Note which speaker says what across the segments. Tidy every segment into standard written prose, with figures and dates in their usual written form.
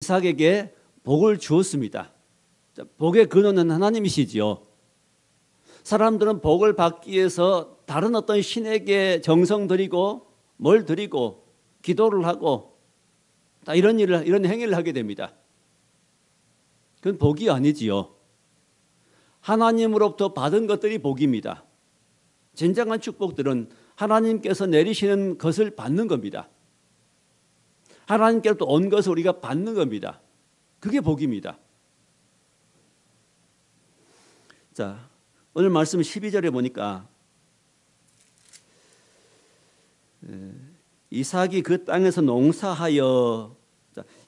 Speaker 1: 이삭에게 복을 주었습니다. 복의 근원은 하나님이시지요. 사람들은 복을 받기 위해서 다른 어떤 신에게 정성 드리고 뭘 드리고 기도를 하고 다 이런 행위를 하게 됩니다. 그건 복이 아니지요. 하나님으로부터 받은 것들이 복입니다. 진정한 축복들은 하나님께서 내리시는 것을 받는 겁니다. 하나님께로부터 온 것을 우리가 받는 겁니다. 그게 복입니다. 자, 오늘 말씀 12절에 보니까 이삭이 그 땅에서 농사하여,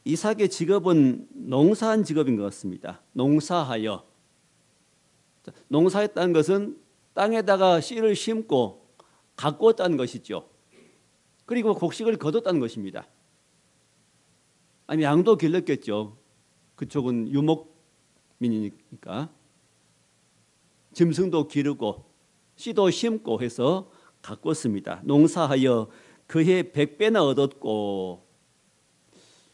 Speaker 1: 이삭의 직업은 농사한 직업인 것 같습니다. 농사하여. 농사했다는 것은 땅에다가 씨를 심고 가꾸었다는 것이죠. 그리고 곡식을 거뒀다는 것입니다. 아니, 양도 길렀겠죠. 그쪽은 유목민이니까. 짐승도 기르고 씨도 심고 해서 가꿨습니다. 농사하여 그해 100배나 얻었고,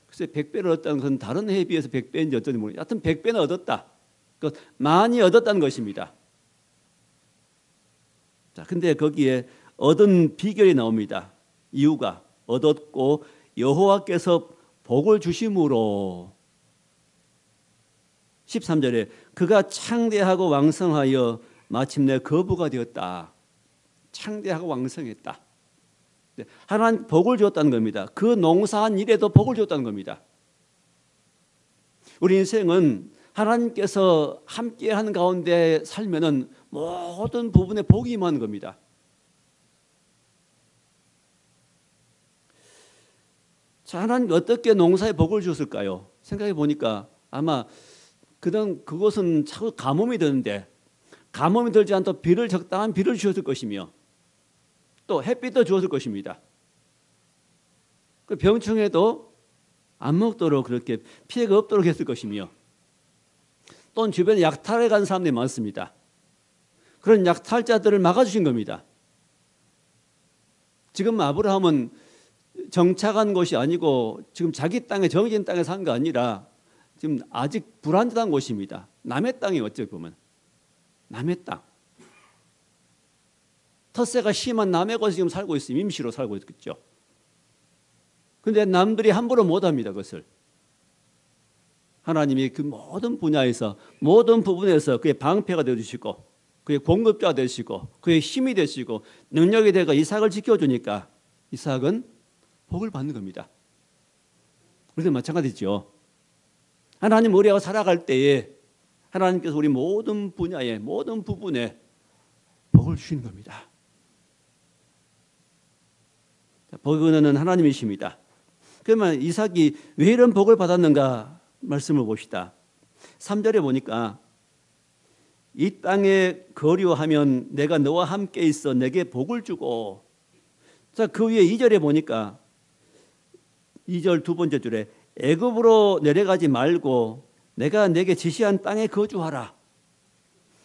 Speaker 1: 글쎄 100배를 얻었다는 것은 다른 해에 비해서 100배인지 어쩐지 모르겠어요. 하여튼 100배나 얻었다. 많이 얻었다는 것입니다. 자, 근데 거기에 얻은 비결이 나옵니다. 이유가 얻었고 여호와께서 복을 주심으로 13절에 그가 창대하고 왕성하여 마침내 거부가 되었다. 창대하고 왕성했다. 하나님 복을 주었다는 겁니다. 그 농사한 일에도 복을 주었다는 겁니다. 우리 인생은 하나님께서 함께하는 가운데 살면은 모든 부분에 복이 임하는 겁니다. 자, 하나님 어떻게 농사에 복을 주었을까요? 생각해 보니까 아마 그것은 자꾸 가뭄이 드는데 가뭄이 들지 않도록 적당한 비를 주었을 것이며 또 햇빛도 주었을 것입니다. 병충해도 안 먹도록 그렇게 피해가 없도록 했을 것이며 또는 주변에 약탈에 간 사람들이 많습니다. 그런 약탈자들을 막아주신 겁니다. 지금 아브라함은 정착한 곳이 아니고 지금 자기 땅에 정해진 땅에 산 거 아니라 지금 아직 불안정한 곳입니다. 남의 땅이 어찌 보면 남의 땅. 텃세가 심한 남의 곳에 지금 살고 있어요. 임시로 살고 있겠죠. 그런데 남들이 함부로 못합니다. 그것을. 하나님이 그 모든 분야에서 모든 부분에서 그의 방패가 되어주시고 그의 공급자가 되시고 그의 힘이 되시고 능력이 되고 이삭을 지켜주니까 이삭은 복을 받는 겁니다. 우리도 마찬가지죠. 하나님 우리하고 살아갈 때에 하나님께서 우리 모든 분야에 모든 부분에 복을 주시는 겁니다. 복의 근원은 하나님이십니다. 그러면 이삭이 왜 이런 복을 받았는가 말씀을 봅시다. 3절에 보니까 이 땅에 거류하면 내가 너와 함께 있어 내게 복을 주고, 자, 그 위에 2절에 보니까 2절 두 번째 줄에 애굽으로 내려가지 말고 내가 내게 지시한 땅에 거주하라.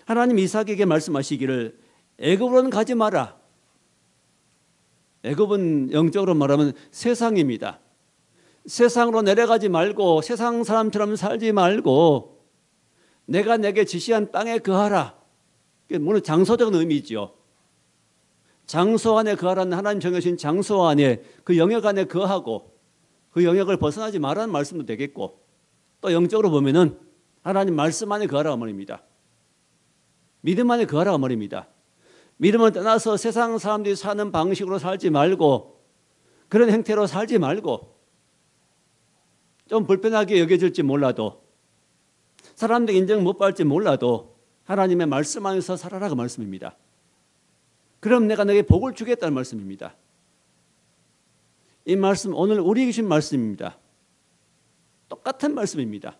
Speaker 1: 하나님 이삭에게 말씀하시기를 애굽으로는 가지 마라. 애굽은 영적으로 말하면 세상입니다. 세상으로 내려가지 말고 세상 사람처럼 살지 말고 내가 내게 지시한 땅에 거하라. 물론 장소적인 의미죠. 장소 안에 거하라는 하나님 정해주신 장소 안에 그 영역 안에 거하고 그 영역을 벗어나지 말라는 말씀도 되겠고, 또 영적으로 보면은 하나님 말씀 안에 거하라고 말입니다. 믿음 안에 거하라고 말입니다. 믿음을 떠나서 세상 사람들이 사는 방식으로 살지 말고 그런 행태로 살지 말고 좀 불편하게 여겨질지 몰라도 사람들 인정 못 받을지 몰라도 하나님의 말씀 안에서 살아라고 말씀입니다. 그럼 내가 너에게 복을 주겠다는 말씀입니다. 이 말씀 오늘 우리에게 주신 말씀입니다. 똑같은 말씀입니다.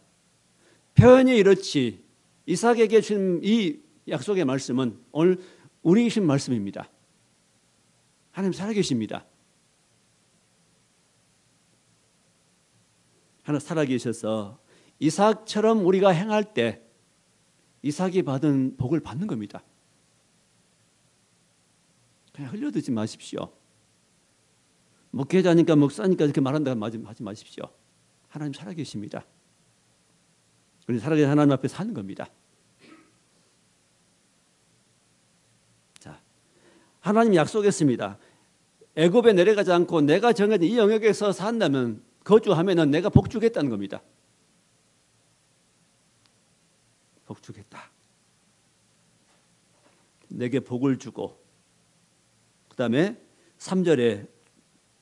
Speaker 1: 표현이 이렇지 이삭에게 주신 이 약속의 말씀은 오늘 우리에게 주신 말씀입니다. 하나님 살아계십니다. 하나님 살아계셔서 이삭처럼 우리가 행할 때 이삭이 받은 복을 받는 겁니다. 그냥 흘려듣지 마십시오. 목회자니까 목사니까 이렇게 말한다고 하지 마십시오. 하나님 살아계십니다. 우리 살아계신 하나님 앞에 사는 겁니다. 자, 하나님 약속했습니다. 애굽에 내려가지 않고 내가 정해진 이 영역에서 산다면, 거주하면은 내가 복 주겠다는 겁니다. 복 주겠다. 내게 복을 주고, 그 다음에 3절에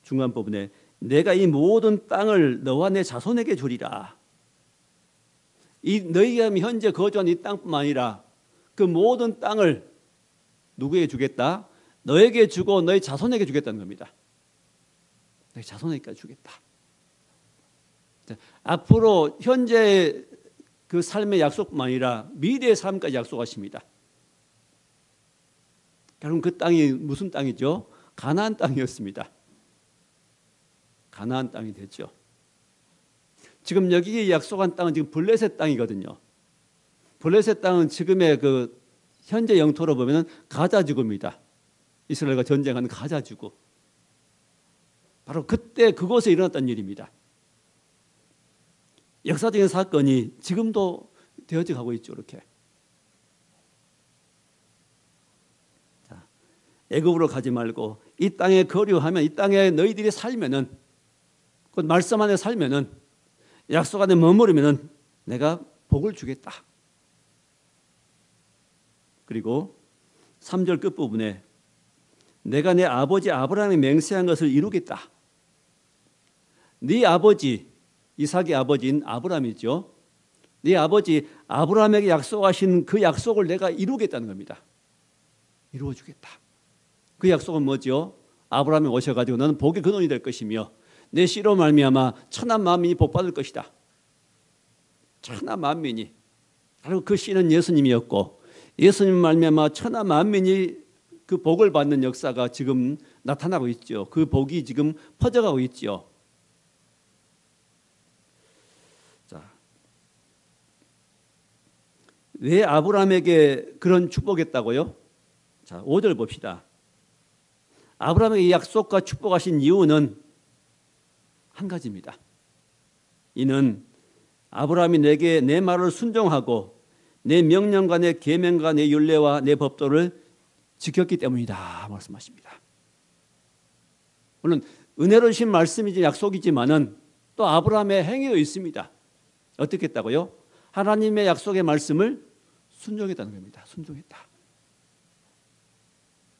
Speaker 1: 중간 부분에 내가 이 모든 땅을 너와 내 자손에게 주리라. 이 너희가 현재 거주한 이 땅뿐만 아니라 그 모든 땅을 누구에게 주겠다? 너에게 주고 너희 자손에게 주겠다는 겁니다. 너희 자손에게까지 주겠다. 앞으로 현재 그 삶의 약속뿐만 아니라 미래의 삶까지 약속하십니다. 그럼 그 땅이 무슨 땅이죠? 가나안 땅이었습니다. 가나안 땅이 됐죠. 지금 여기 약속한 땅은 지금 블레셋 땅이거든요. 블레셋 땅은 지금의 그 현재 영토로 보면은 가자 지구입니다. 이스라엘과 전쟁하는 가자 지구. 바로 그때 그곳에 일어났던 일입니다. 역사적인 사건이 지금도 되어져 가고 있죠. 이렇게. 자, 애굽으로 가지 말고 이 땅에 거류하면, 이 땅에 너희들이 살면은, 그 말씀 안에 살면은, 약속 안에 머무르면은 내가 복을 주겠다. 그리고 3절 끝부분에 내가 내 아버지 아브라함이 맹세한 것을 이루겠다. 네 아버지, 이삭의 아버지인 아브라함이죠. 네 아버지 아브라함에게 약속하신 그 약속을 내가 이루겠다는 겁니다. 이루어 주겠다. 그 약속은 뭐죠? 아브라함이 오셔가지고 너는 복의 근원이 될 것이며 내 씨로 말미암아 천하 만민이 복받을 것이다. 천하 만민이, 바로 그 씨는 예수님이었고, 예수님 말미암아 천하 만민이 그 복을 받는 역사가 지금 나타나고 있죠. 그 복이 지금 퍼져가고 있죠. 자, 왜 아브라함에게 그런 축복했다고요? 자, 5절 봅시다. 아브라함에게 약속과 축복하신 이유는 한 가지입니다. 이는 아브라함이 내게 내 말을 순종하고 내 명령과 내 계명과 내 율례와 내 법도를 지켰기 때문이다 말씀하십니다. 물론 은혜로 주신 말씀이지 약속이지만은 또 아브라함의 행위도 있습니다. 어떻게 했다고요? 하나님의 약속의 말씀을 순종했다는 겁니다. 순종했다.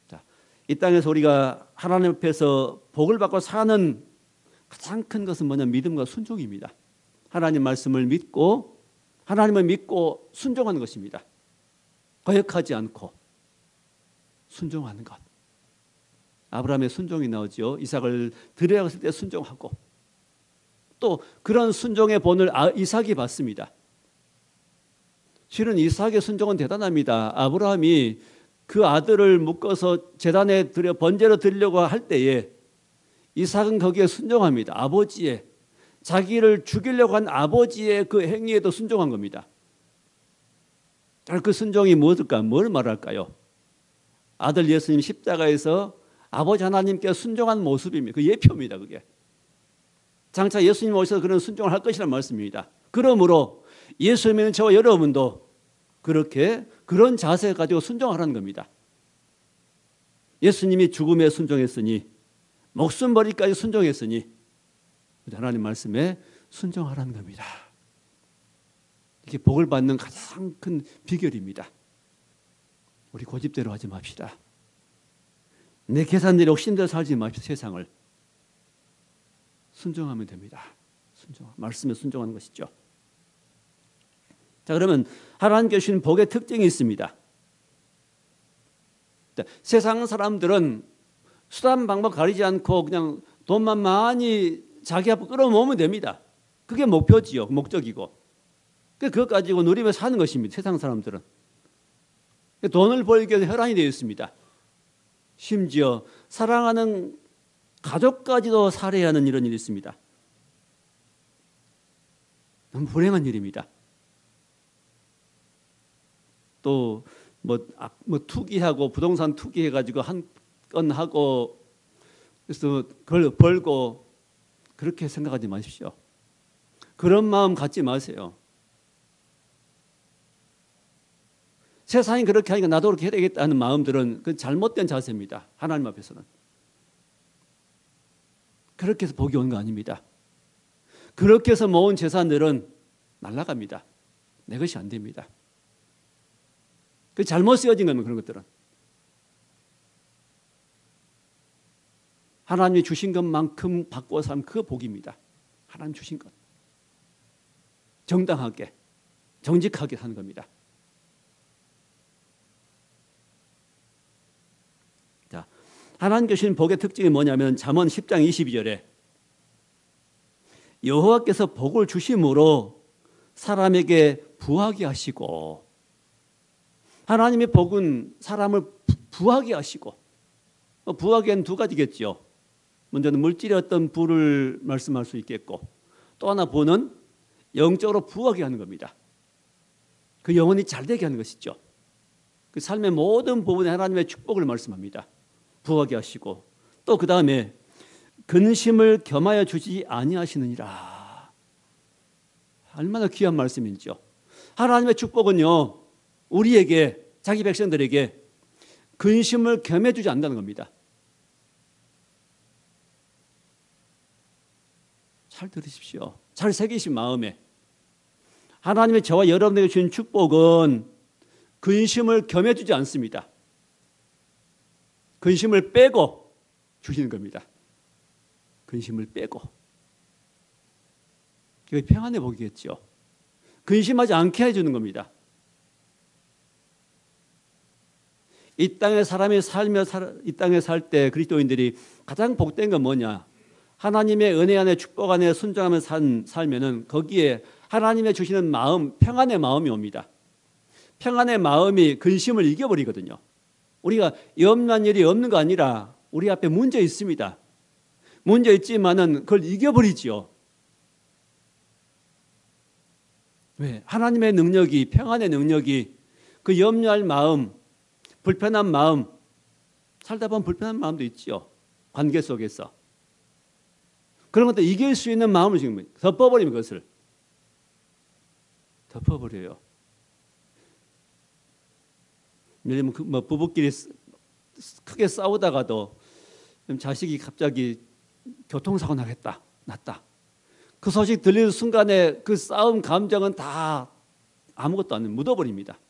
Speaker 1: 자, 이 땅에서 우리가 하나님 앞에서 복을 받고 사는 가장 큰 것은 뭐냐? 믿음과 순종입니다. 하나님 말씀을 믿고, 하나님을 믿고 순종하는 것입니다. 거역하지 않고 순종하는 것. 아브라함의 순종이 나오죠. 이삭을 드려야 했을 때 순종하고, 또 그런 순종의 본을 이삭이 받습니다. 실은 이삭의 순종은 대단합니다. 아브라함이 그 아들을 묶어서 제단에 드려 번제로 드리려고 할 때에 이삭은 거기에 순종합니다. 아버지의, 자기를 죽이려고 한 아버지의 그 행위에도 순종한 겁니다. 그 순종이 무엇일까? 뭘 말할까요? 아들 예수님 십자가에서 아버지 하나님께 순종한 모습입니다. 그 예표입니다. 그게 장차 예수님 오셔서 그런 순종을 할 것이라는 말씀입니다. 그러므로 예수 믿는 저와 여러분도 그렇게 그런 자세 가지고 순종하라는 겁니다. 예수님이 죽음에 순종했으니, 목숨 버리기까지 순종했으니 하나님 말씀에 순종하라는 겁니다. 이게 복을 받는 가장 큰 비결입니다. 우리 고집대로 하지 맙시다. 내 계산대로 욕심대로 살지 맙시다. 세상을 순종하면 됩니다. 말씀에 순종하는 것이죠. 자, 그러면 하나님께 주신 복의 특징이 있습니다. 세상 사람들은 수단 방법 가리지 않고 그냥 돈만 많이 자기 앞에 끌어모으면 됩니다. 그게 목표지요. 목적이고. 그것 가지고 누리며 사는 것입니다. 세상 사람들은. 돈을 벌기 위해서 혈안이 되어 있습니다. 심지어 사랑하는 가족까지도 살해하는 이런 일이 있습니다. 너무 불행한 일입니다. 또 뭐 투기하고 부동산 투기해가지고 한 건 하고 그래서 그걸 벌고, 그렇게 생각하지 마십시오. 그런 마음 갖지 마세요. 세상이 그렇게 하니까 나도 그렇게 해야 되겠다는 마음들은 그 잘못된 자세입니다. 하나님 앞에서는. 그렇게 해서 복이 오는 거 아닙니다. 그렇게 해서 모은 재산들은 날아갑니다. 내 것이 안 됩니다. 그 잘못 쓰여진 거면 그런 것들은. 하나님이 주신 것만큼 바꾸어 살면 그거 복입니다. 하나님 주신 것. 정당하게, 정직하게 사는 겁니다. 자, 하나님 주신 복의 특징이 뭐냐면 잠언 10장 22절에 여호와께서 복을 주심으로 사람에게 부하게 하시고, 하나님의 복은 사람을 부하게 하시고, 부하게는 두 가지겠죠. 먼저는 물질의 어떤 부를 말씀할 수 있겠고, 또 하나 부는 영적으로 부하게 하는 겁니다. 그 영혼이 잘 되게 하는 것이죠. 그 삶의 모든 부분에 하나님의 축복을 말씀합니다. 부하게 하시고, 또 그 다음에 근심을 겸하여 주지 아니하시느니라. 얼마나 귀한 말씀이죠. 하나님의 축복은요, 우리에게, 자기 백성들에게 근심을 겸해 주지 않는다는 겁니다. 잘 들으십시오. 잘 새기신 마음에 하나님의 저와 여러분에게 주신 축복은 근심을 겸해 주지 않습니다. 근심을 빼고 주시는 겁니다. 근심을 빼고. 그게 평안의 복이겠죠. 근심하지 않게 해주는 겁니다. 이 땅에 사람이 살며 이 땅에 살 때 그리스도인들이 가장 복된 건 뭐냐? 하나님의 은혜 안에 축복 안에 순종하며 살면은 거기에 하나님의 주시는 마음, 평안의 마음이 옵니다. 평안의 마음이 근심을 이겨버리거든요. 우리가 염려한 일이 없는 거 아니라 우리 앞에 문제 있습니다. 문제 있지만은 그걸 이겨버리지요. 왜? 하나님의 능력이, 평안의 능력이 그 염려할 마음, 불편한 마음, 살다 보면 불편한 마음도 있죠. 관계 속에서. 그런 것도 이길 수 있는 마음을 지금 덮어버리면 그것을 덮어버려요. 예를 들면 뭐 부부끼리 크게 싸우다가도 자식이 갑자기 교통사고 났다. 그 소식 들리는 순간에 그 싸움 감정은 다 아무것도 아닌 묻어버립니다.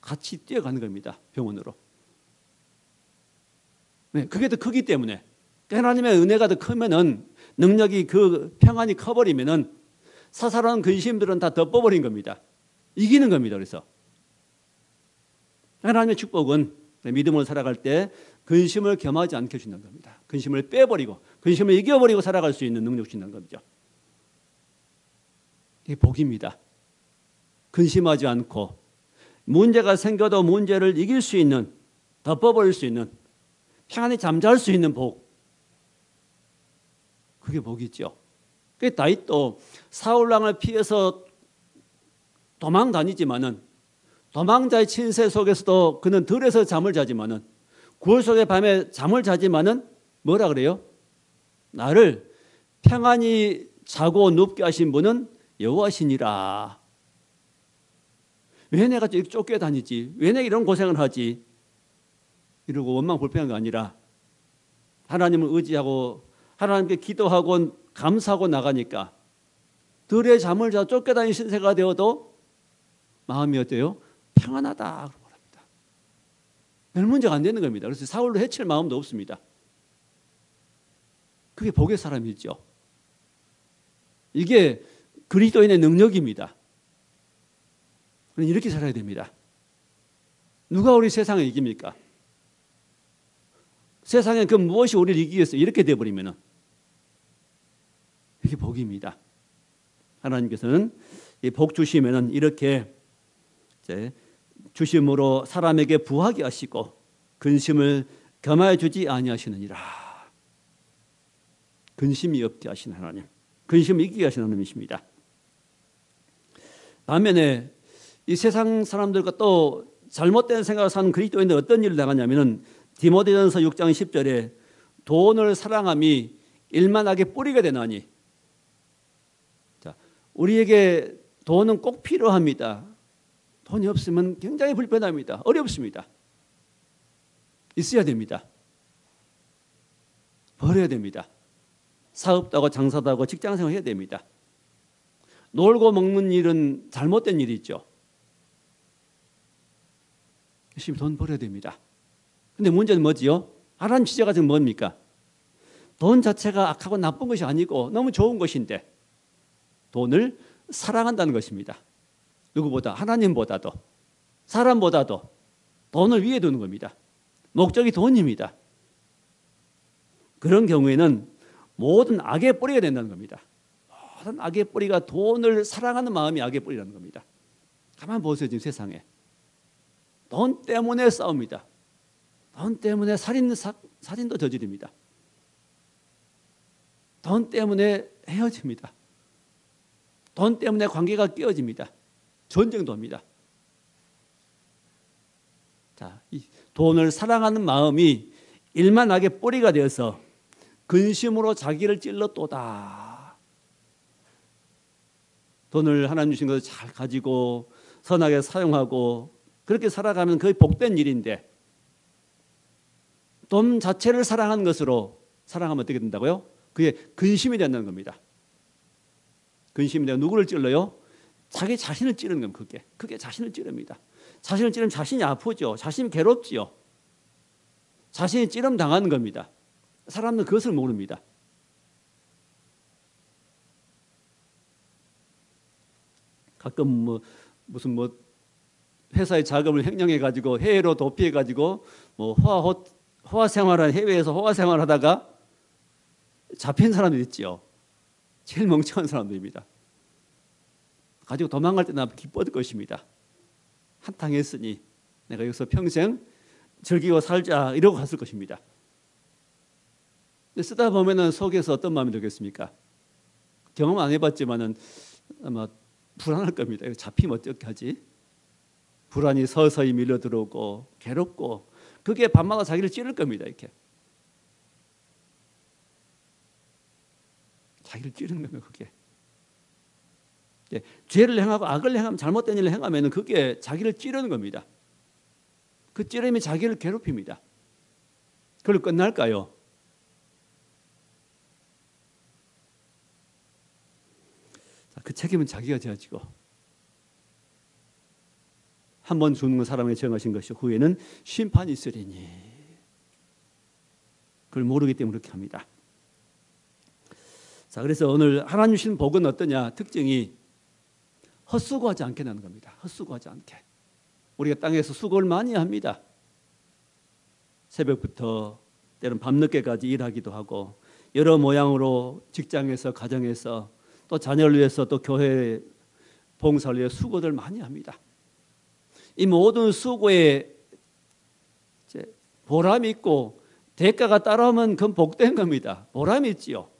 Speaker 1: 같이 뛰어가는 겁니다. 병원으로. 네, 그게 더 크기 때문에 하나님의 은혜가 더 크면은 능력이 그 평안이 커버리면은 사사로운 근심들은 다 덮어버린 겁니다. 이기는 겁니다. 그래서 하나님의 축복은 믿음으로 살아갈 때 근심을 겸하지 않게 주는 겁니다. 근심을 빼버리고 근심을 이겨버리고 살아갈 수 있는 능력 주는 거죠. 이게 복입니다. 근심하지 않고 문제가 생겨도 문제를 이길 수 있는, 덮어버릴 수 있는, 평안히 잠잘 수 있는 복. 그게 복이죠. 그 다윗도 사울왕을 피해서 도망 다니지만은 도망자의 침세 속에서도 그는 들에서 잠을 자지만은 굴 속의 밤에 잠을 자지만은 뭐라 그래요? 나를 평안히 자고 눕게 하신 분은 여호와시니라. 왜 내가 이렇게 쫓겨다니지? 왜 내가 이런 고생을 하지? 이러고 원망 불평한 거 아니라 하나님을 의지하고 하나님께 기도하고 감사하고 나가니까 들에 잠을 자 쫓겨다니는 신세가 되어도 마음이 어때요? 평안하다 그러고 말합니다. 별 문제가 안 되는 겁니다. 그래서 사울로 해칠 마음도 없습니다. 그게 복의 사람이죠. 이게 그리스도인의 능력입니다. 이렇게 살아야 됩니다. 누가 우리 세상을 이깁니까? 세상에 그 무엇이 우리를 이기겠어요? 이렇게 돼버리면은 이게 복입니다. 하나님께서는 이 복 주시면은 이렇게 이제 주심으로 사람에게 부하게 하시고 근심을 겸하여 주지 아니하시느니라. 근심이 없게 하신 하나님, 근심을 이기게 하신 하나님이십니다. 반면에 이 세상 사람들과 또 잘못된 생각을 사는 그리스도인들 어떤 일을 당하냐면은 디모데전서 6장 10절에 돈을 사랑함이 일만하게 뿌리게 되나니. 자, 우리에게 돈은 꼭 필요합니다. 돈이 없으면 굉장히 불편합니다. 어렵습니다. 있어야 됩니다. 벌어야 됩니다. 사업도 하고 장사도 하고 직장생활 해야 됩니다. 놀고 먹는 일은 잘못된 일이죠. 열심히 돈 벌어야 됩니다. 근데 문제는 뭐지요? 하나님 지적가 지금 뭡니까? 돈 자체가 악하고 나쁜 것이 아니고 너무 좋은 것인데 돈을 사랑한다는 것입니다. 누구보다, 하나님보다도, 사람보다도 돈을 위에 두는 겁니다. 목적이 돈입니다. 그런 경우에는 모든 악의 뿌리가 된다는 겁니다. 모든 악의 뿌리가 돈을 사랑하는 마음이 악의 뿌리라는 겁니다. 가만 보세요. 지금 세상에 돈 때문에 싸웁니다. 돈 때문에 살인도 저지릅니다. 돈 때문에 헤어집니다. 돈 때문에 관계가 깨어집니다. 전쟁도 합니다. 자, 이 돈을 사랑하는 마음이 일만 악의 뿌리가 되어서 근심으로 자기를 찔렀도다. 돈을 하나님 주신 것을 잘 가지고 선하게 사용하고 그렇게 살아가면 거의 복된 일인데 돈 자체를 사랑하는 것으로 살아가면 어떻게 된다고요? 그게 근심이 된다는 겁니다. 근심이 되고 누구를 찔러요? 자기 자신을 찌르는 겁니다. 그게 자신을 찌릅니다. 자신을 찌르면 자신이 아프죠. 자신이 괴롭지요. 자신이 찌름 당하는 겁니다. 사람들은 그것을 모릅니다. 가끔 무슨 회사의 자금을 횡령해 가지고 해외로 도피해 가지고 호화 생활한 해외에서 호화 생활하다가 잡힌 사람들 있지요. 제일 멍청한 사람들입니다. 가지고 도망갈 때나 기뻐할 것입니다. 한탕 했으니 내가 여기서 평생 즐기고 살자 이러고 갔을 것입니다. 근데 쓰다 보면은 속에서 어떤 마음이 들겠습니까? 경험 안 해봤지만은 아마 불안할 겁니다. 이거 잡히면 어떻게 하지? 불안이 서서히 밀려 들어오고 괴롭고 그게 밤마다 자기를 찌를 겁니다. 이렇게 자기를 찌르는 겁니다. 그게 죄를 행하고 악을 행하면 잘못된 일을 행하면 그게 자기를 찌르는 겁니다. 그 찌름이 자기를 괴롭힙니다. 그걸로 끝날까요? 그 책임은 자기가 져야지고 한 번 죽는 사람에게 정하신 것이 후에는 심판이 있으리니 그걸 모르기 때문에 그렇게 합니다. 자, 그래서 오늘 하나님 주신 복은 어떠냐? 특징이 헛수고하지 않게 하는 겁니다. 헛수고하지 않게. 우리가 땅에서 수고를 많이 합니다. 새벽부터 때로는 밤늦게까지 일하기도 하고 여러 모양으로 직장에서 가정에서 또 자녀를 위해서 또 교회 봉사를 위해 수고들 많이 합니다. 이 모든 수고에 보람이 있고 대가가 따라오면 그건 복된 겁니다. 보람이 있지요.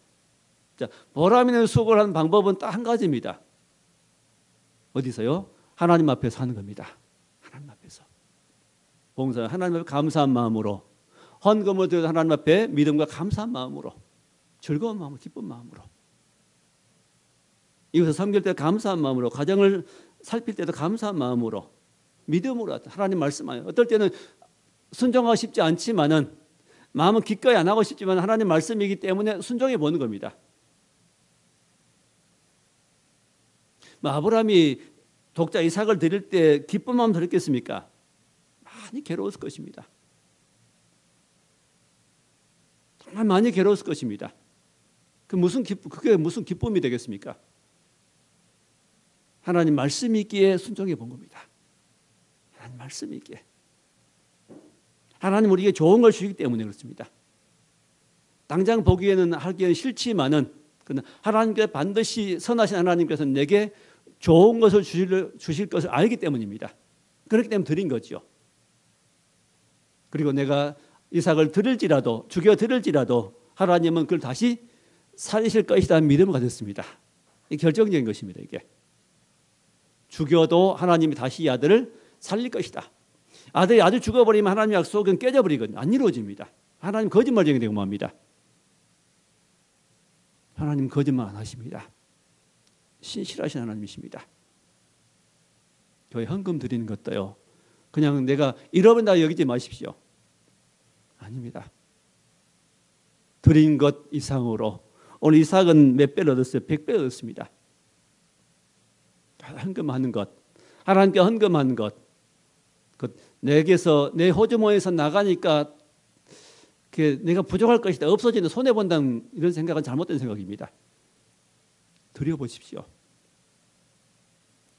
Speaker 1: 자, 보람 있는 수고를 하는 방법은 딱 한 가지입니다. 어디서요? 하나님 앞에서 하는 겁니다. 하나님 앞에서. 봉사 하나님 앞에 감사한 마음으로 헌금을 드려 하나님 앞에 믿음과 감사한 마음으로 즐거운 마음으로 기쁜 마음으로 이것을 섬길 때 감사한 마음으로 가정을 살필 때도 감사한 마음으로 믿음으로 하나님 말씀하여 어떨 때는 순종하고 싶지 않지만은 마음은 기꺼이 안 하고 싶지만 하나님 말씀이기 때문에 순종해 보는 겁니다. 아브라함이 독자 이삭을 드릴 때 기쁜 마음 드렸겠습니까? 많이 괴로웠을 것입니다. 정말 많이 괴로웠을 것입니다. 그게 무슨 기쁨이 되겠습니까? 하나님 말씀이 있기에 순종해 본 겁니다. 하나님 말씀이 있기에. 하나님 우리에게 좋은 걸 주시기 때문에 그렇습니다. 당장 보기에는 하기에는 싫지만은 하나님께 반드시 선하신 하나님께서는 내게 좋은 것을 주실 것을 알기 때문입니다. 그렇기 때문에 드린 거죠. 그리고 내가 이삭을 드릴지라도 죽여 드릴지라도 하나님은 그걸 다시 살리실 것이라는 믿음을 가졌습니다. 이게 결정적인 것입니다. 이게 죽여도 하나님이 다시 이 아들을 살릴 것이다. 아들 죽어버리면 하나님 약속은 깨져버리거든요. 안 이루어집니다. 하나님 거짓말쟁이 되고 맙니다. 하나님 거짓말 안 하십니다. 신실하신 하나님이십니다. 교회 헌금 드리는 것도요, 그냥 내가 잃어버린다 여기지 마십시오. 아닙니다. 드린 것 이상으로 오늘 이삭은 몇 배를 얻었어요? 100배 얻었습니다. 헌금하는 것, 하나님께 헌금하는 것, 내게서 내 호주머니에서 나가니까 내가 부족할 것이다, 없어지는 손해본다는 이런 생각은 잘못된 생각입니다. 드려보십시오.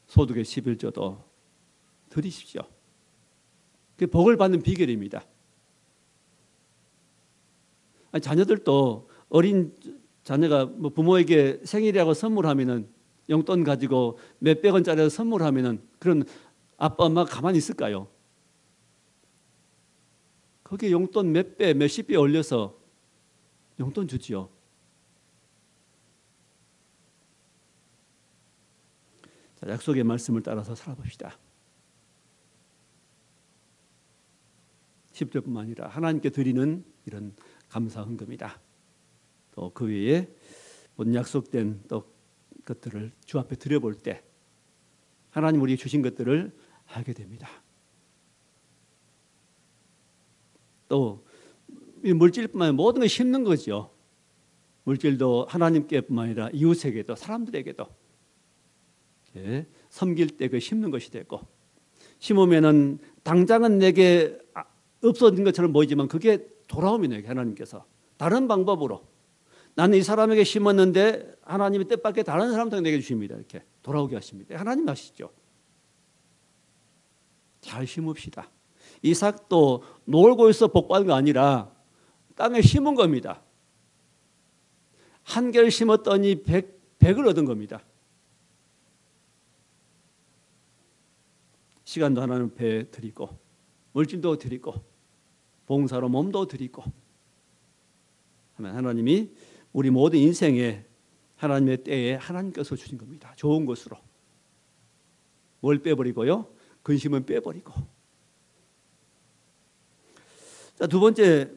Speaker 1: 소득의 11조도 드리십시오. 그게 복을 받는 비결입니다. 자녀들도 어린 자녀가 뭐 부모에게 생일이라고 선물하면은 용돈 가지고 몇백 원짜리 선물하면은 그런 아빠 엄마가 가만히 있을까요? 거기에 용돈 몇 배, 몇십 배 올려서 용돈 주지요. 자, 약속의 말씀을 따라서 살아봅시다. 10조뿐만 아니라 하나님께 드리는 이런 감사 헌금이다. 또 그 외에 모든 약속된 또 것들을 주 앞에 드려볼 때 하나님 우리에게 주신 것들을 알게 됩니다. 또 물질뿐만 아니라 모든 걸 심는 거죠. 물질도 하나님께뿐만 아니라 이웃에게도 사람들에게도 섬길 때 그 심는 것이 되고, 심으면은 당장은 내게 없어진 것처럼 보이지만 그게 돌아오면 내게 하나님께서 다른 방법으로, 나는 이 사람에게 심었는데 하나님의 뜻밖의 다른 사람한테 내게 주십니다. 이렇게 돌아오게 하십니다. 하나님 아시죠? 잘 심읍시다. 이삭도 놀고 있어 복 받은 거 아니라 땅에 심은 겁니다. 한 개를 심었더니 100을 얻은 겁니다. 시간도 하나님 배에 드리고, 물질도 드리고, 봉사로 몸도 드리고 하면 하나님이 우리 모든 인생에 하나님의 때에 하나님께서 주신 겁니다. 좋은 것으로. 뭘 빼버리고요? 근심은 빼버리고. 자, 두 번째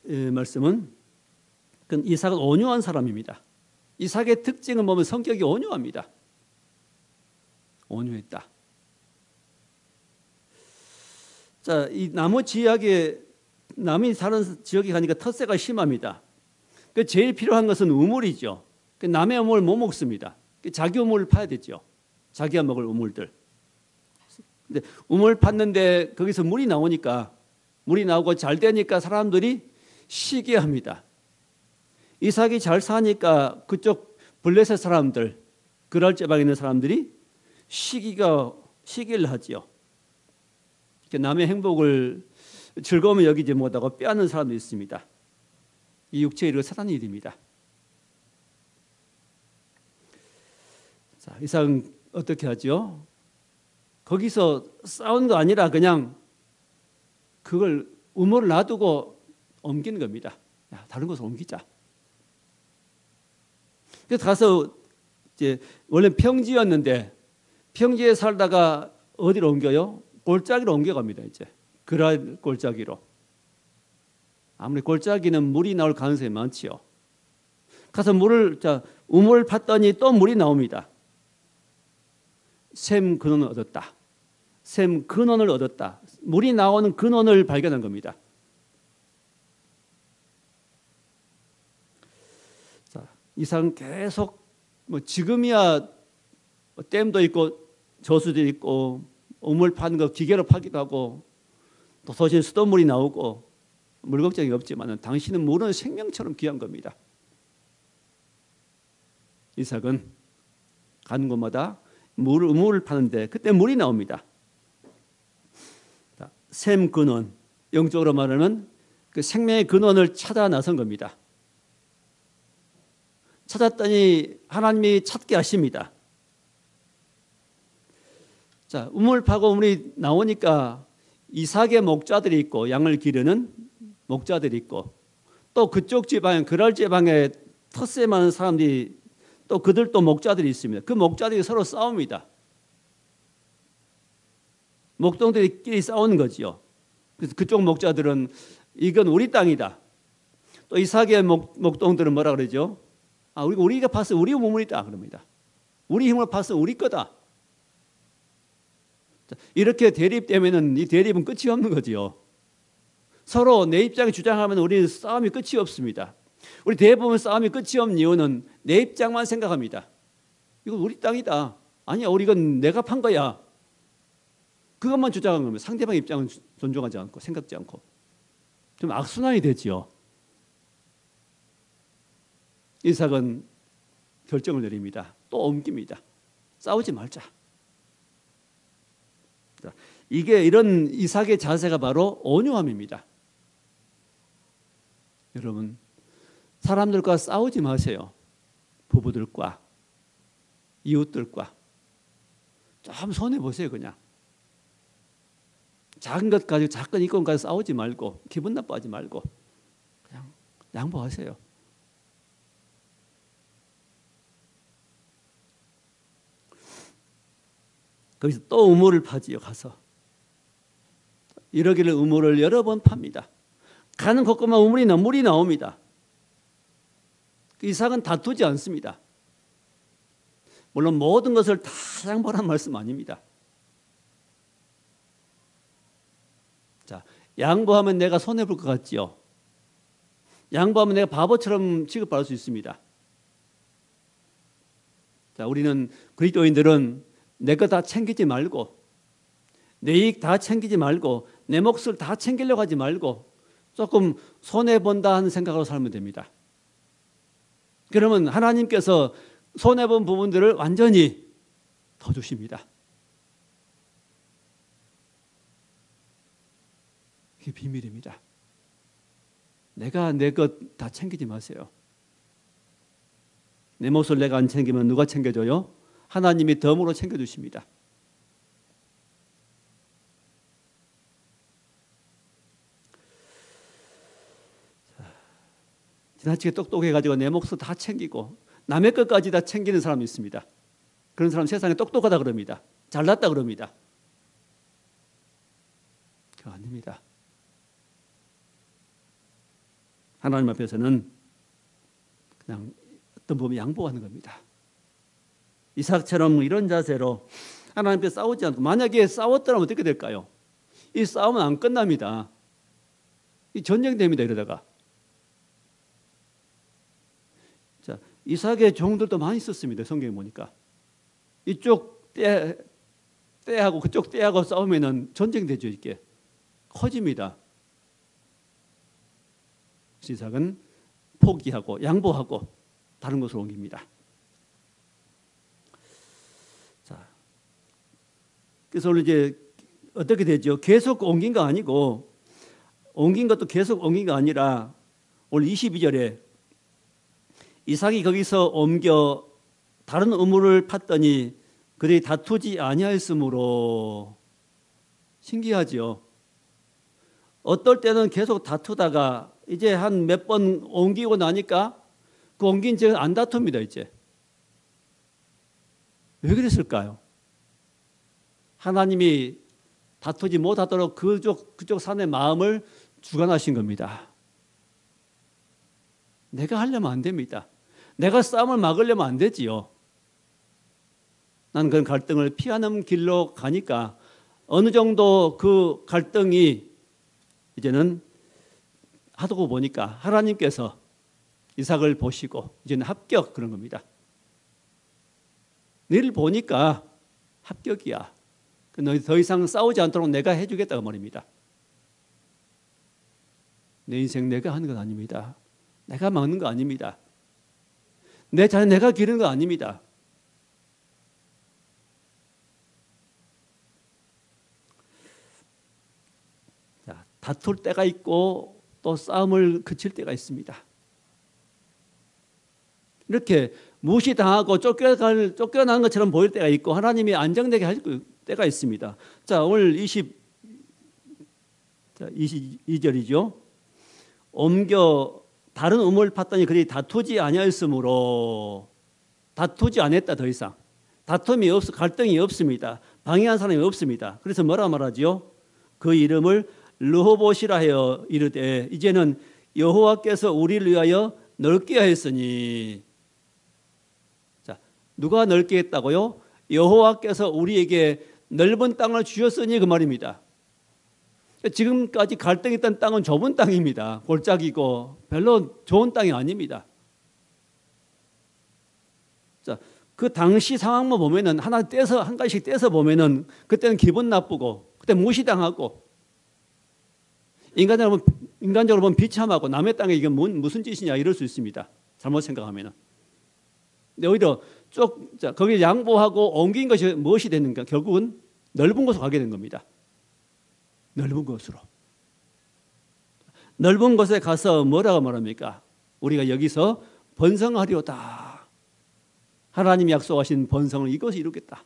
Speaker 1: 말씀은 이삭은 온유한 사람입니다. 이삭의 특징은 보면 성격이 온유합니다. 온유했다. 자, 이 나무 지역에, 남이 사는 지역에 가니까 텃세가 심합니다. 제일 필요한 것은 우물이죠. 남의 우물 못 먹습니다. 자기 우물을 파야 되죠. 자기가 먹을 우물들. 근데 우물 팠는데 거기서 물이 나오니까, 물이 나오고 잘 되니까 사람들이 시기합니다. 이삭이 잘 사니까 그쪽 블레셋 사람들, 그랄 지방에 있는 사람들이 시기를 하지요. 남의 행복을 즐거움을 여기지 못하고 빼앗는 사람도 있습니다. 이 육체의 일은 사단의 일입니다. 자, 이삭은 어떻게 하죠? 거기서 싸우는 거 아니라 그냥 그걸 우물을 놔두고 옮기는 겁니다. 야, 다른 곳으로 옮기자. 그래서 가서 이제 원래 평지였는데 평지에 살다가 어디로 옮겨요? 골짜기로 옮겨갑니다. 이제 그랄 골짜기로. 아무리 골짜기는 물이 나올 가능성이 많지요. 가서 우물을 팠더니 또 물이 나옵니다. 샘 근원을 얻었다. 샘 근원을 얻었다. 물이 나오는 근원을 발견한 겁니다. 자, 이삭은 계속 지금이야 댐도 있고 저수도 있고 우물 파는 거 기계로 파기도 하고 또 도시에 수돗물이 나오고 물 걱정이 없지만 당신은 물은 생명처럼 귀한 겁니다. 이삭은 가는 곳마다 우물을 파는데 그때 물이 나옵니다. 샘 근원, 영적으로 말하면 그 생명의 근원을 찾아 나선 겁니다. 찾았더니 하나님이 찾게 하십니다. 자, 우물 파고 우물이 나오니까 이삭의 목자들이 있고 양을 기르는 목자들이 있고 또 그쪽 지방에 그랄 지방에 텃세 많은 사람들이 또 그들도 목자들이 있습니다. 그 목자들이 서로 싸웁니다. 목동들끼리 싸우는 거지요. 그래서 그쪽 목자들은 이건 우리 땅이다. 또 이삭의 목동들은 뭐라 그러죠? 우리가 봤을 때 우리 우물이다 그럽니다. 우리 힘을 파서 우리 거다. 이렇게 대립되면은 이 대립은 끝이 없는 거지요. 서로 내 입장에 주장하면 우리는 싸움이 끝이 없습니다. 우리 대부분 싸움이 끝이 없는 이유는 내 입장만 생각합니다. 이건 우리 땅이다. 아니야, 우리 이건 내가 판 거야. 그것만 주장하는 겁니다. 상대방 입장은 존중하지 않고 생각지 않고. 좀 악순환이 되지요. 이삭은 결정을 내립니다. 또 옮깁니다. 싸우지 말자. 이게 이런 이삭의 자세가 바로 온유함입니다. 여러분, 사람들과 싸우지 마세요. 부부들과 이웃들과 좀 손해보세요. 그냥 작은 것 가지고 작은 이권 가지고 싸우지 말고 기분 나빠하지 말고 그냥 양보하세요. 거기서 또 우물을 파지요. 가서 이러기를 우물을 여러 번 팝니다. 가는 곳곳만 물이 나옵니다. 이삭은 다투지 않습니다. 물론 모든 것을 다 양보하라는 말씀 아닙니다. 자, 양보하면 내가 손해볼 것 같지요. 양보하면 내가 바보처럼 취급받을 수 있습니다. 자, 우리는 그리스도인들은 내 거 다 챙기지 말고 내 이익 다 챙기지 말고 내 몫을 다 챙기려고 하지 말고 조금 손해본다 하는 생각으로 살면 됩니다. 그러면 하나님께서 손해본 부분들을 완전히 더 주십니다. 그게 비밀입니다. 내가 내 것 다 챙기지 마세요. 내 몫을 내가 안 챙기면 누가 챙겨줘요? 하나님이 덤으로 챙겨주십니다. 지나치게 똑똑해가지고 내 몫을 다 챙기고 남의 것까지 다 챙기는 사람이 있습니다. 그런 사람 세상에 똑똑하다 그럽니다. 잘났다 그럽니다. 그거 아닙니다. 하나님 앞에서는 그냥 어떤 부분이 양보하는 겁니다. 이삭처럼 이런 자세로 하나님께 싸우지 않고 만약에 싸웠더라면 어떻게 될까요? 이 싸움은 안 끝납니다. 이 전쟁됩니다. 이러다가. 자, 이삭의 종들도 많이 있었습니다. 성경에 보니까. 이쪽 떼하고 그쪽 떼하고 싸우면은 전쟁되죠. 이게 커집니다. 이삭은 포기하고 양보하고 다른 곳으로 옮깁니다. 자, 그래서 오늘 이제 어떻게 되죠? 계속 옮긴 거 아니고 옮긴 것도 계속 옮긴 거 아니라 오늘 22절에 이삭이 거기서 옮겨 다른 우물을 팠더니 그들이 다투지 아니하였으므로. 신기하지요. 어떨 때는 계속 다투다가 이제 한 몇 번 옮기고 나니까 그 옮긴 지역은 안 다툽니다. 이제 왜 그랬을까요? 하나님이 다투지 못하도록 그쪽 산의 마음을 주관하신 겁니다. 내가 하려면 안 됩니다. 내가 싸움을 막으려면 안 되지요. 나는 그런 갈등을 피하는 길로 가니까 어느 정도 그 갈등이 이제는 하고 보니까 하나님께서 이삭을 보시고 이제는 합격 그런 겁니다. 너희를 보니까 합격이야. 너희 더 이상 싸우지 않도록 내가 해주겠다고 말입니다. 내 인생 내가 하는 건 아닙니다. 내가 막는 거 아닙니다. 내 자녀 내가 기르는 거 아닙니다. 자, 다툴 때가 있고 또 싸움을 그칠 때가 있습니다. 이렇게 무시당하고 쫓겨나는 것처럼 보일 때가 있고 하나님이 안정되게 할 때가 있습니다. 자, 오늘 22절이죠. 옮겨 다른 우물을 팠더니 그들이 다투지 아니하였으므로. 다투지 않았다. 더 이상 다툼이 갈등이 없습니다. 방해한 사람이 없습니다. 그래서 뭐라 말하지요? 그 이름을 르호봇이라 하여 이르되 이제는 여호와께서 우리를 위하여 넓게 하였으니. 자, 누가 넓게 했다고요? 여호와께서 우리에게 넓은 땅을 주셨으니 그 말입니다. 지금까지 갈등했던 땅은 좁은 땅입니다. 골짜기고 별로 좋은 땅이 아닙니다. 자, 그 당시 상황만 보면은 하나 떼서 한 가지씩 떼서 보면은 그때는 기분 나쁘고 그때 무시당하고 인간적으로 보면 비참하고 남의 땅에 이게 무슨 짓이냐 이럴 수 있습니다. 잘못 생각하면은. 근데 오히려 거기 양보하고 옮긴 것이 무엇이 되는가? 결국은 넓은 곳으로 가게 된 겁니다. 넓은 곳으로. 넓은 곳에 가서 뭐라고 말합니까? 우리가 여기서 번성하리로다. 하나님이 약속하신 번성을 이것을 이루겠다.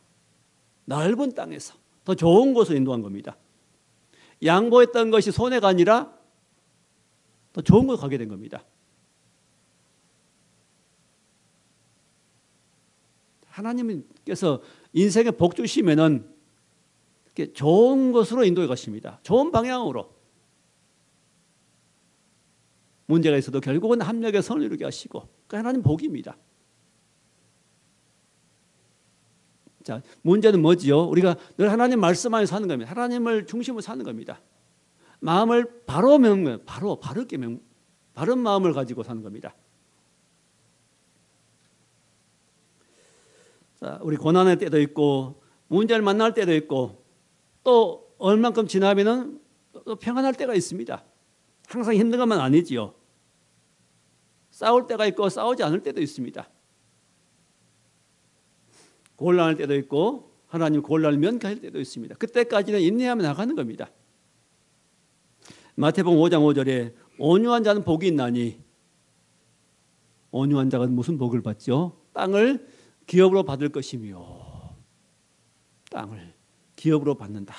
Speaker 1: 넓은 땅에서 더 좋은 곳으로 인도한 겁니다. 양보했던 것이 손해가 아니라 더 좋은 곳으로 가게 된 겁니다. 하나님께서 인생에 복 주시면은 좋은 것으로 인도해 가십니다. 좋은 방향으로. 문제가 있어도 결국은 합력의 선을 이루게 하시고 그 하나님 복입니다. 자, 문제는 뭐지요? 우리가 늘 하나님 말씀 안에 사는 겁니다. 하나님을 중심으로 사는 겁니다. 마음을 바르게 바른 마음을 가지고 사는 겁니다. 자, 우리 고난의 때도 있고 문제를 만날 때도 있고 또 얼만큼 지나면은 또 평안할 때가 있습니다. 항상 힘든 것만 아니지요. 싸울 때가 있고 싸우지 않을 때도 있습니다. 곤란할 때도 있고 하나님 곤란을 면케할 때도 있습니다. 그때까지는 인내하며 나가는 겁니다. 마태복음 5장 5절에 온유한 자는 복이 있나니 온유한 자가 무슨 복을 받죠? 땅을 기업으로 받을 것이며 땅을 기업으로 받는다.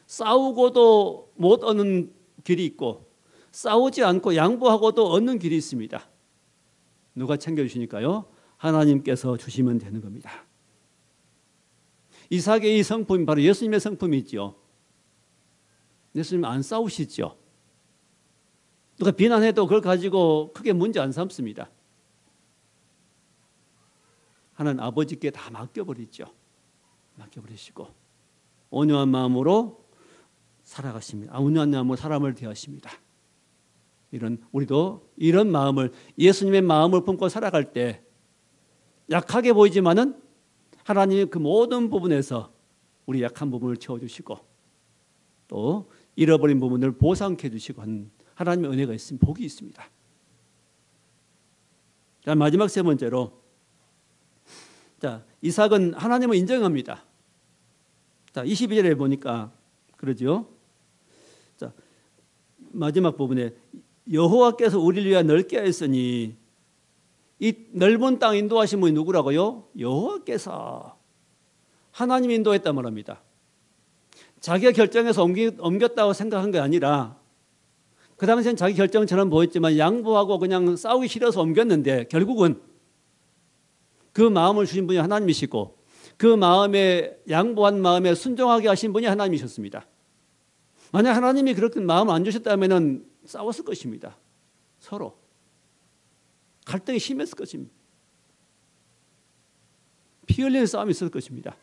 Speaker 1: 싸우고도 못 얻는 길이 있고 싸우지 않고 양보하고도 얻는 길이 있습니다. 누가 챙겨주시니까요? 하나님께서 주시면 되는 겁니다. 이삭의 이 성품이 바로 예수님의 성품이죠. 예수님 안 싸우시죠. 누가 비난해도 그걸 가지고 크게 문제 안 삼습니다. 하나님 아버지께 다 맡겨버리죠. 맡겨버리시고 온유한 마음으로 살아가십니다. 온유한 마음으로 사람을 대하십니다. 우리도 이런 마음을 예수님의 마음을 품고 살아갈 때 약하게 보이지만은 하나님이 그 모든 부분에서 우리 약한 부분을 채워주시고 또 잃어버린 부분을 보상해 주시고 하는 하나님의 은혜가 있으면 복이 있습니다. 자, 마지막 세 번째로 자, 이삭은 하나님을 인정합니다. 자, 22절에 보니까 그러죠. 자, 마지막 부분에 여호와께서 우리를 위하여 넓게 하였으니 이 넓은 땅 인도하신 분이 누구라고요? 여호와께서. 하나님이 인도했단 말입니다. 자기가 결정해서 옮겼다고 생각한 게 아니라 그 당시엔 자기 결정처럼 보였지만 양보하고 그냥 싸우기 싫어서 옮겼는데 결국은 그 마음을 주신 분이 하나님이시고 그 마음에 양보한 마음에 순종하게 하신 분이 하나님이셨습니다. 만약 하나님이 그렇게 마음을 안 주셨다면 싸웠을 것입니다. 서로. 갈등이 심했을 것입니다. 피 흘리는 싸움이 있을 것입니다.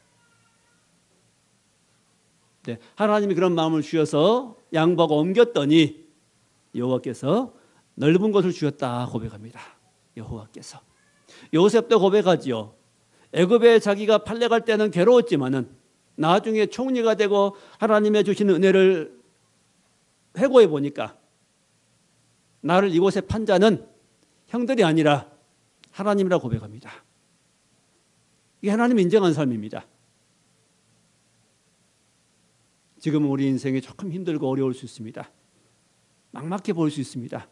Speaker 1: 네, 하나님이 그런 마음을 주셔서 양보하고 옮겼더니 여호와께서 넓은 것을 주셨다 고백합니다. 여호와께서. 요셉도 고백하지요. 애굽에 자기가 팔려갈 때는 괴로웠지만은 나중에 총리가 되고 하나님의 주시는 은혜를 회고해 보니까 나를 이곳에 판 자는 형들이 아니라 하나님이라고 고백합니다. 이게 하나님이 인정한 삶입니다. 지금은 우리 인생이 조금 힘들고 어려울 수 있습니다. 막막해 보일 수 있습니다.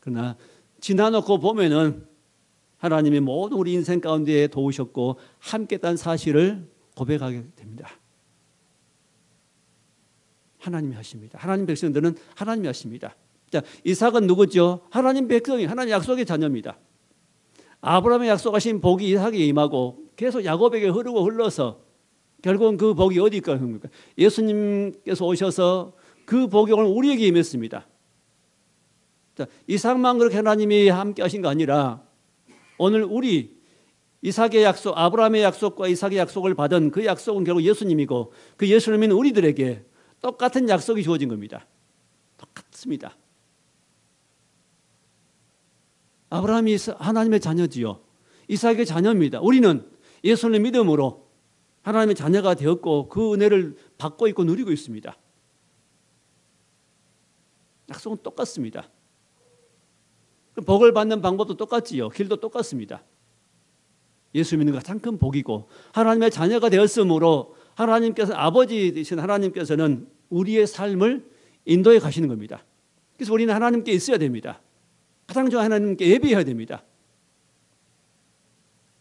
Speaker 1: 그러나 지나놓고 보면은 하나님이 모든 우리 인생 가운데 도우셨고 함께 했다는 사실을 고백하게 됩니다. 하나님이 하십니다. 하나님 백성들은 하나님이 하십니다. 자, 이삭은 누구죠? 하나님 백성이 하나님 약속의 자녀입니다. 아브라함의 약속하신 복이 이삭에게 임하고 계속 야곱에게 흘러서 결국은 그 복이 어디일까 합니까? 예수님께서 오셔서 그 복이 오늘 우리에게 임했습니다. 자, 이삭만 그렇게 하나님이 함께 하신 거 아니라 오늘 우리 이삭의 약속, 아브라함의 약속과 이삭의 약속을 받은 그 약속은 결국 예수님이고 그 예수님은 우리들에게 똑같은 약속이 주어진 겁니다. 똑같습니다. 아브라함이 하나님의 자녀지요. 이삭의 자녀입니다. 우리는 예수님의 믿음으로 하나님의 자녀가 되었고 그 은혜를 받고 있고 누리고 있습니다. 약속은 똑같습니다. 복을 받는 방법도 똑같지요. 길도 똑같습니다. 예수 믿는 것 가장 큰 복이고 하나님의 자녀가 되었으므로 하나님께서 아버지 되신 하나님께서는 우리의 삶을 인도해 가시는 겁니다. 그래서 우리는 하나님께 있어야 됩니다. 가장 좋은 하나님께 예배해야 됩니다.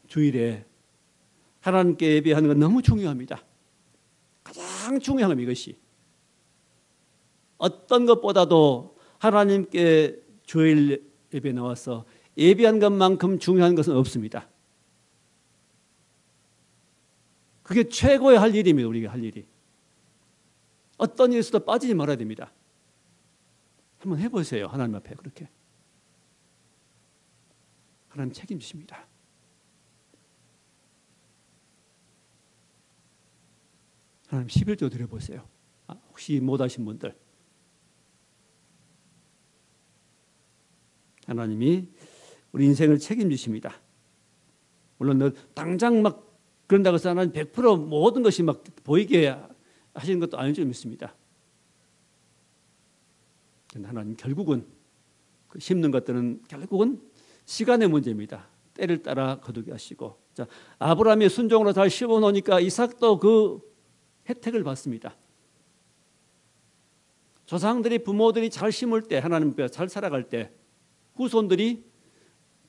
Speaker 1: 주일에 하나님께 예배하는 건 너무 중요합니다. 가장 중요한 건 이것이 어떤 것보다도 하나님께 주일 예배에 나와서 예배한 것만큼 중요한 것은 없습니다. 그게 최고의 할 일입니다. 우리가 할 일이. 어떤 일에서도 빠지지 말아야 됩니다. 한번 해보세요. 하나님 앞에 그렇게. 하나님 책임지십니다. 하나님 11조 드려보세요. 혹시 못하신 분들. 하나님이 우리 인생을 책임지십니다. 물론 당장 막 그런다고 해서 하나님 100% 모든 것이 막 보이게 하시는 것도 아닌 줄 믿습니다. 하나님 결국은 그 심는 것들은 결국은 시간의 문제입니다. 때를 따라 거두게 하시고, 자, 아브라함이 순종으로 잘 심어 놓으니까 이삭도 그 혜택을 받습니다. 조상들이 부모들이 잘 심을 때 하나님 앞에 잘 살아갈 때 후손들이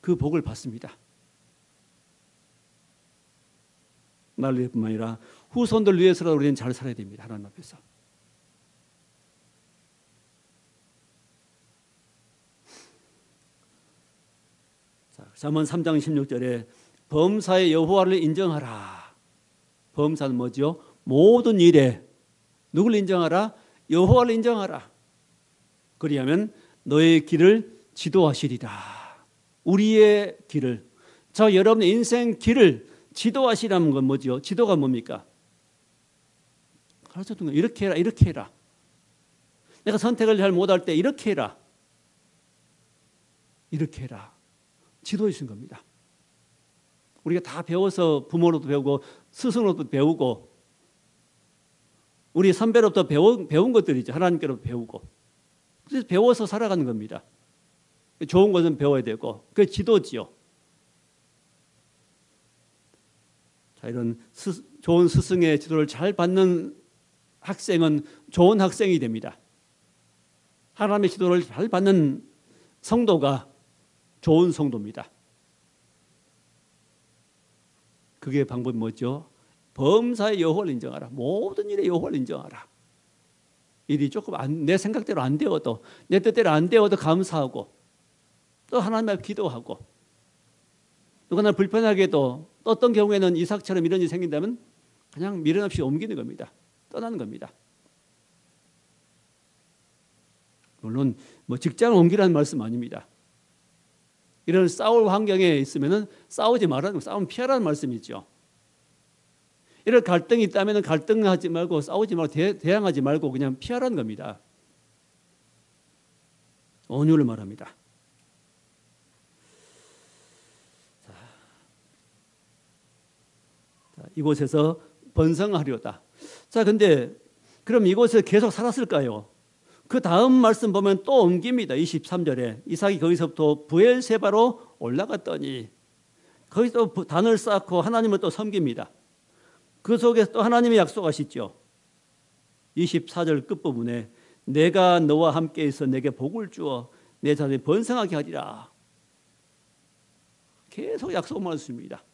Speaker 1: 그 복을 받습니다. 나를 위해뿐만 아니라 후손들 위해서라도 우리는 잘 살아야 됩니다. 하나님 앞에서. 잠언 3장 16절에 범사의 여호와를 인정하라. 범사는 뭐죠? 모든 일에 누굴 인정하라? 여호와를 인정하라. 그리하면 너의 길을 지도하시리라. 우리의 길을, 저 여러분의 인생 길을 지도하시라는 건 뭐죠? 지도가 뭡니까? 가르쳐준 거 이렇게 해라, 이렇게 해라. 내가 선택을 잘 못할 때 이렇게 해라, 이렇게 해라. 지도해 주신 겁니다. 우리가 다 배워서 부모로도 배우고 스승으로도 배우고 우리 선배로부터 배운 것들이죠. 하나님께로부터 배우고. 그래서 배워서 살아가는 겁니다. 좋은 것은 배워야 되고 그게 지도지요. 자, 이런 좋은 스승의 지도를 잘 받는 학생은 좋은 학생이 됩니다. 하나님의 지도를 잘 받는 성도가 좋은 성도입니다. 그게 방법이 뭐죠? 범사의 여호와를 인정하라. 모든 일에 여호와를 인정하라. 일이 조금 내 생각대로 안 되어도 내 뜻대로 안 되어도 감사하고 또 하나님 앞에 기도하고 누구나 불편하게도 또 어떤 경우에는 이삭처럼 이런 일이 생긴다면 그냥 미련 없이 옮기는 겁니다. 떠나는 겁니다. 물론 뭐 직장을 옮기라는 말씀 아닙니다. 이런 싸울 환경에 있으면 싸우지 말라는 거, 싸움 피하라는 말씀이죠. 이런 갈등이 있다면 갈등하지 말고 싸우지 말고 대항하지 말고 그냥 피하라는 겁니다. 온유를 말합니다. 자, 이곳에서 번성하려다. 자, 근데 그럼 이곳에 계속 살았을까요? 그 다음 말씀 보면 또 옮깁니다. 23절에 이삭이 거기서부터 브엘세바로 올라갔더니 거기서 단을 쌓고 하나님을 또 섬깁니다. 그 속에서 또 하나님이 약속하시죠. 24절 끝부분에 내가 너와 함께 있어 내게 복을 주어 내 자손이 번성하게 하리라. 계속 약속만 했습니다.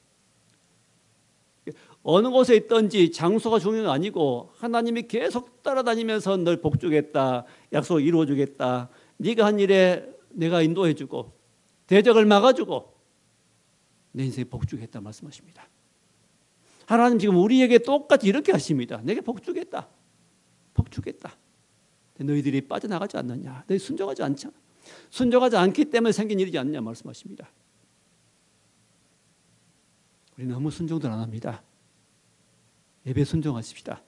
Speaker 1: 어느 곳에 있든지 장소가 중요한 건 아니고 하나님이 계속 따라다니면서 널 복주겠다, 약속 이루어주겠다, 네가 한 일에 내가 인도해주고 대적을 막아주고 내 인생에 복주겠다 말씀하십니다. 하나님 지금 우리에게 똑같이 이렇게 하십니다. 내게 복주겠다, 복주겠다. 너희들이 빠져나가지 않느냐, 너희 순종하지 않잖아. 순종하지 않기 때문에 생긴 일이지 않느냐 말씀하십니다. 우리 너무 순종들 안 합니다. 예배 순종하십시다.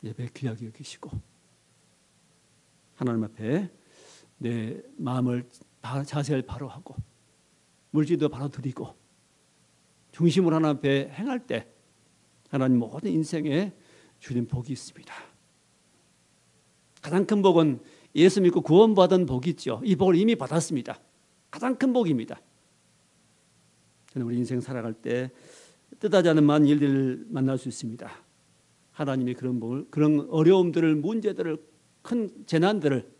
Speaker 1: 예배 귀하게 여기시고 하나님 앞에 내 마음을 자세를 바로 하고 물질도 바로 드리고 중심으로 하나님 앞에 행할 때 하나님 모든 인생에 주님 복이 있습니다. 가장 큰 복은 예수 믿고 구원받은 복이 있죠. 이 복을 이미 받았습니다. 가장 큰 복입니다. 저는 우리 인생 살아갈 때 뜻하지 않은 많은 일들을 만날 수 있습니다. 하나님이 그런 복을, 그런 어려움들을, 문제들을, 큰 재난들을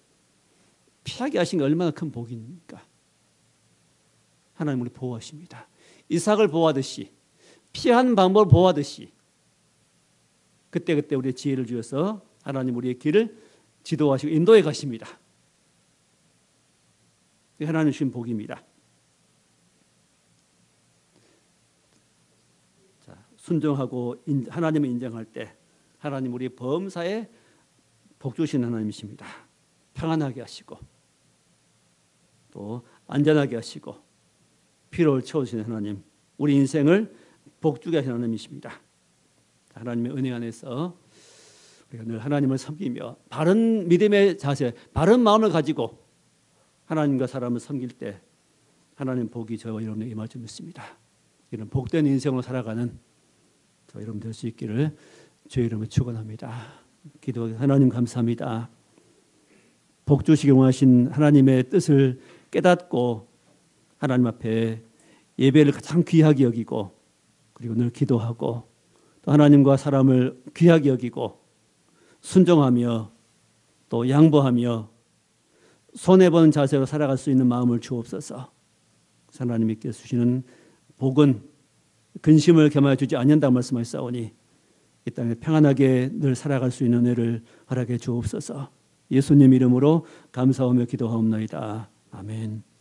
Speaker 1: 피하게 하신 게 얼마나 큰 복입니까? 하나님 우리 보호하십니다. 이삭을 보호하듯이, 피한 방법을 보호하듯이 그때그때 우리의 지혜를 주셔서 하나님 우리의 길을 지도하시고 인도해 가십니다. 하나님 주신 복입니다. 자, 순종하고 하나님을 인정할 때 하나님 우리 범사에 복 주신 하나님이십니다. 평안하게 하시고 또 안전하게 하시고 피로를 채워주시는 하나님, 우리 인생을 복주게 하시는 하나님이십니다. 하나님의 은혜 안에서 우리가 늘 하나님을 섬기며 바른 믿음의 자세, 바른 마음을 가지고 하나님과 사람을 섬길 때 하나님 복이 저와 여러분에게 임할 줄 믿습니다. 이런 복된 인생으로 살아가는 저 여러분 될 수 있기를 주의 이름으로 축원합니다. 기도하겠습니다. 하나님 감사합니다. 복 주시길 원하신 하나님의 뜻을 깨닫고 하나님 앞에 예배를 가장 귀하게 여기고 그리고 늘 기도하고 또 하나님과 사람을 귀하게 여기고 순종하며 또 양보하며 손해보는 자세로 살아갈 수 있는 마음을 주옵소서. 하나님께 주시는 복은 근심을 겸하여 주지 않는다고 말씀하셨사오니 이 땅에 평안하게 늘 살아갈 수 있는 은혜를 허락해 주옵소서. 예수님 이름으로 감사하며 기도하옵나이다. 아멘.